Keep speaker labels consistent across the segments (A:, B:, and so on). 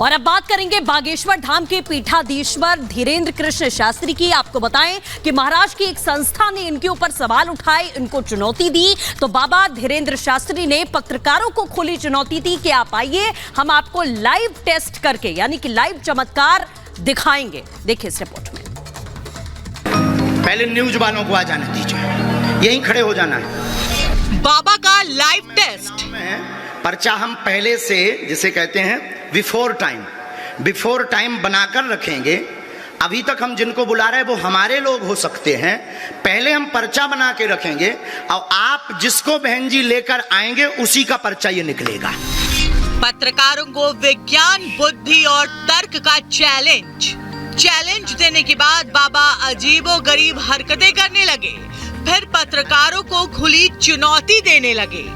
A: और अब बात करेंगे बागेश्वर धाम के पीठाधीश्वर धीरेन्द्र कृष्ण शास्त्री की। आपको बताएं कि महाराष्ट्र की एक संस्था ने इनके ऊपर सवाल उठाए, इनको चुनौती दी, तो बाबा धीरेन्द्र शास्त्री ने पत्रकारों को खुली चुनौती दी कि आप आइए, हम आपको लाइव टेस्ट करके यानी कि लाइव चमत्कार दिखाएंगे। देखिए इस रिपोर्ट में।
B: पहले न्यूज वालों को आ जाने दीजिए, यहीं खड़े हो जाना है।
C: बाबा का लाइव टेस्ट
B: पर्चा हम पहले से जिसे कहते हैं बिफोर टाइम बनाकर रखेंगे। अभी तक हम जिनको बुला रहे हैं वो हमारे लोग हो सकते हैं, पहले हम पर्चा बना के रखेंगे और आप जिसको बहन जी लेकर आएंगे उसी का पर्चा ये निकलेगा।
C: पत्रकारों को विज्ञान, बुद्धि और तर्क का चैलेंज देने के बाद बाबा अजीबोगरीब हरकतें करने लगे, फिर पत्रकारों को खुली चुनौती देने लगे।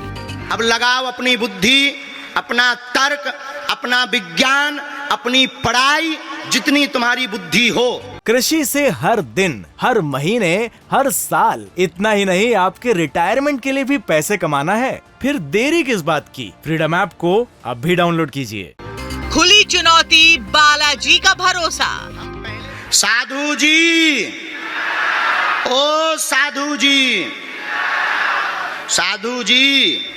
B: अब लगाओ अपनी बुद्धि, अपना तर्क, अपना विज्ञान, अपनी पढ़ाई, जितनी तुम्हारी बुद्धि हो।
D: कृषि से हर दिन, हर महीने, हर साल, इतना ही नहीं आपके रिटायरमेंट के लिए भी पैसे कमाना है, फिर देरी किस बात की। फ्रीडम ऐप को अब भी डाउनलोड कीजिए।
C: खुली चुनौती, बालाजी का भरोसा।
B: साधु जी, ओ साधु जी, साधु जी।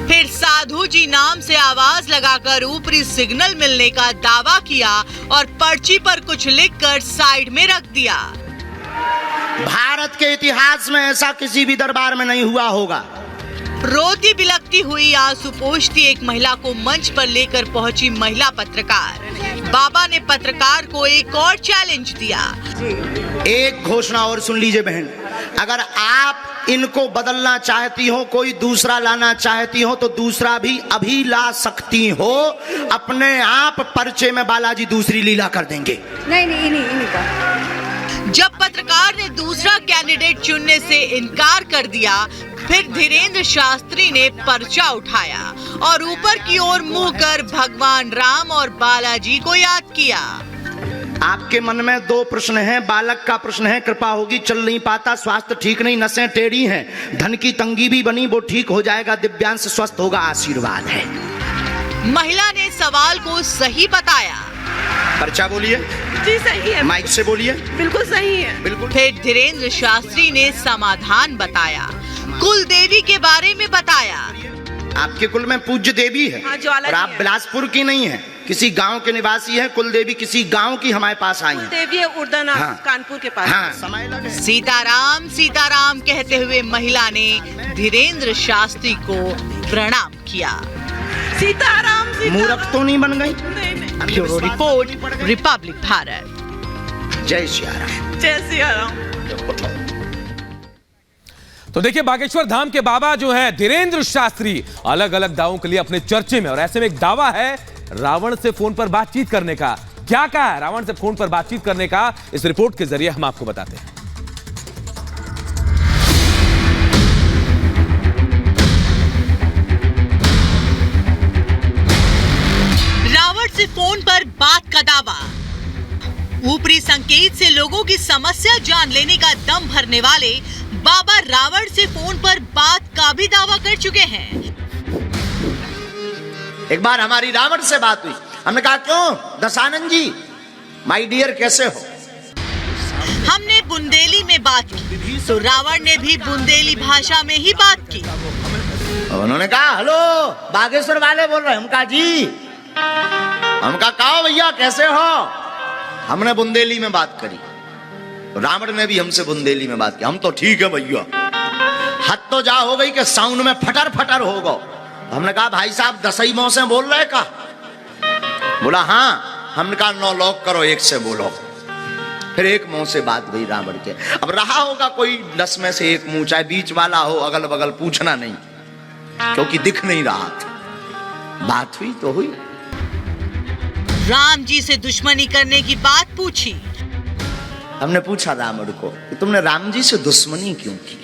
C: फिर साधु जी नाम से आवाज लगाकर ऊपरी सिग्नल मिलने का दावा किया और पर्ची पर कुछ लिखकर साइड में रख दिया।
B: भारत के इतिहास में ऐसा किसी भी दरबार में नहीं हुआ होगा।
C: रोती बिलखती हुई, आंसू पोंछती एक महिला को मंच पर लेकर पहुंची महिला पत्रकार। बाबा ने पत्रकार को एक और चैलेंज दिया।
B: एक घोषणा और सुन लीजिए बहन, अगर आप इनको बदलना चाहती हो, कोई दूसरा लाना चाहती हो तो दूसरा भी अभी ला सकती हो। अपने आप पर्चे में बालाजी दूसरी लीला कर देंगे।
E: नहीं का।
C: जब पत्रकार ने दूसरा कैंडिडेट चुनने से इनकार कर दिया, फिर धीरेन्द्र शास्त्री ने पर्चा उठाया और ऊपर की ओर मुंह कर भगवान राम और बालाजी को याद किया।
B: आपके मन में दो प्रश्न हैं। बालक का प्रश्न है, कृपा होगी, चल नहीं पाता, स्वास्थ्य ठीक नहीं, नसें टेढ़ी हैं, धन की तंगी भी बनी, वो ठीक हो जाएगा, दिव्यांश स्वस्थ होगा, आशीर्वाद है।
C: महिला ने सवाल को सही बताया।
B: पर्चा बोलिए।
E: जी सही है।
B: माइक से बोलिए।
E: बिल्कुल सही है।
B: बिल्कुल।
C: फिर धीरेन्द्र शास्त्री ने समाधान बताया, कुल देवी के बारे में बताया।
B: आपके कुल में पूज्य देवी है और आप बिलासपुर की नहीं है, किसी गांव के निवासी है। कुल देवी किसी गांव की हमारे पास आई है।
E: देवी है उर्दना,
B: हाँ।
E: कानपुर के पास।
B: हाँ, समय लगे।
C: सीताराम सीताराम कहते हुए महिला ने धीरेन्द्र शास्त्री को प्रणाम किया।
E: सीताराम
B: मूर्ख तो नहीं बन गई।
C: Bureau report, Republic Bharat.
B: जय सिया राम।
E: जय सिया राम।
F: तो देखिए बागेश्वर धाम के बाबा जो है धीरेन्द्र शास्त्री अलग अलग दावों के लिए अपने चर्चे में, और ऐसे में एक दावा है रावण से फोन पर बातचीत करने का। क्या कहा है रावण से फोन पर बातचीत करने का, इस रिपोर्ट के जरिए हम आपको बताते हैं।
C: रावण से फोन पर बात का दावा। ऊपरी संकेत से लोगों की समस्या जान लेने का दम भरने वाले बाबा रावण से फोन पर बात का भी दावा कर चुके हैं।
B: एक बार हमारी रावण से बात हुई, हमने कहा क्यों दशानंद जी, माय डियर कैसे हो।
C: हमने बुंदेली में बात की तो रावण ने भी बुंदेली भाषा में ही बात की।
B: उन्होंने कहा हेलो बागेश्वर वाले बोल रहे हैं। हम कहा जी, हम कहा भैया कैसे हो। हमने बुंदेली में बात करी, रावण ने भी हमसे बुंदेली में बात की। हम तो ठीक है भैया। हद तो जा हो गई कि साउंड में फटर फटर हो गो। हमने कहा भाई साहब दसई मौ से बोल रहे का। बोला हाँ। हमने कहा 9 लॉक करो, 1 से बोलो। फिर 1 मुंह से बात हुई रावण के। अब रहा होगा कोई 10 में से 1 मुंह, चाहे बीच वाला हो, अगल बगल पूछना नहीं, क्योंकि दिख नहीं रहा था। बात हुई तो हुई।
C: राम जी से दुश्मनी करने की बात पूछी।
B: हमने पूछा रावण को कि तुमने राम जी से दुश्मनी क्यों की।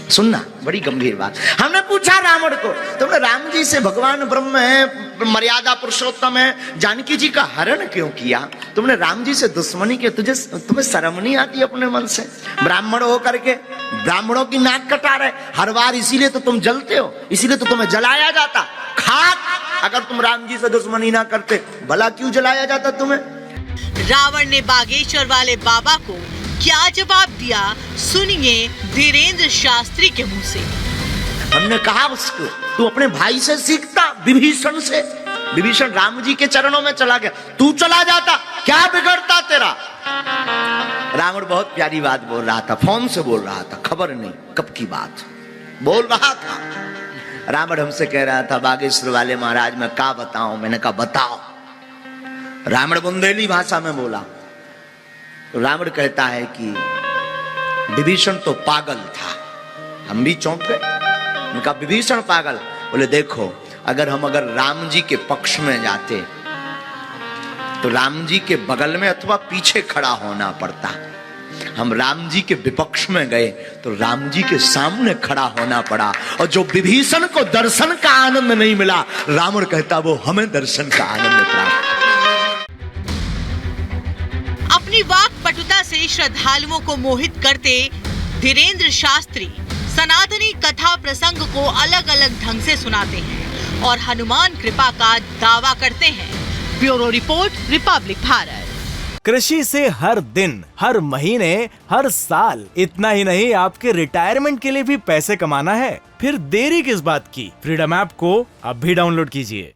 B: सुनना, बड़ी गंभीर बात। हमने पूछा रावण को, तुमने राम जी से, भगवान ब्रह्म है, मर्यादा पुरुषोत्तम है, जानकी जी का हरण क्यों किया। तुमने राम जी से दुश्मनी की, तुम्हें शर्म नहीं आती अपने मन से। ब्राह्मण हो करके ब्राह्मणों की नाक कटा रहे हर बार, इसीलिए तो तुम जलते हो, इसीलिए तो तुम्हें जलाया जाता। खाक अगर तुम राम जी से दुश्मनी ना करते भला क्यों जलाया जाता तुम्हें?
C: रावण ने बागेश्वर वाले बाबा को क्या जवाब दिया, सुनिए धीरेंद्र शास्त्री के मुंह से।
B: हमने कहा उसको तू अपने भाई से सीखता, विभीषण से। विभीषण राम जी के चरणों में चला गया, तू चला जाता, क्या बिगड़ता तेरा? रावण बहुत प्यारी बात बोल रहा था, फोन से बोल रहा था, खबर नहीं कब की बात बोल रहा था। रावण हमसे कह रहा था बागेश्वर वाले महाराज मैं क्या बताऊं? मैंने कहा बताओ। रावण बुंदेली भाषा में बोला। तो रावण कहता है कि विभीषण तो पागल था। हम भी चौंक गए। उनका विभीषण पागल? बोले देखो अगर राम जी के पक्ष में जाते तो राम जी के बगल में अथवा पीछे खड़ा होना पड़ता। हम राम जी के विपक्ष में गए तो राम जी के सामने खड़ा होना पड़ा। और जो विभीषण को दर्शन का आनंद नहीं मिला, रावण कहता वो हमें दर्शन का आनंद प्राप्त।
C: अपनी वाक पटुता से श्रद्धालुओं को मोहित करते धीरेंद्र शास्त्री सनातनी कथा प्रसंग को अलग अलग ढंग से सुनाते हैं और हनुमान कृपा का दावा करते हैं। Bureau report, Republic Bharat.
D: कृषि से हर दिन, हर महीने, हर साल, इतना ही नहीं आपके रिटायरमेंट के लिए भी पैसे कमाना है? फिर देरी किस बात की? फ्रीडम ऐप को अब भी डाउनलोड कीजिए।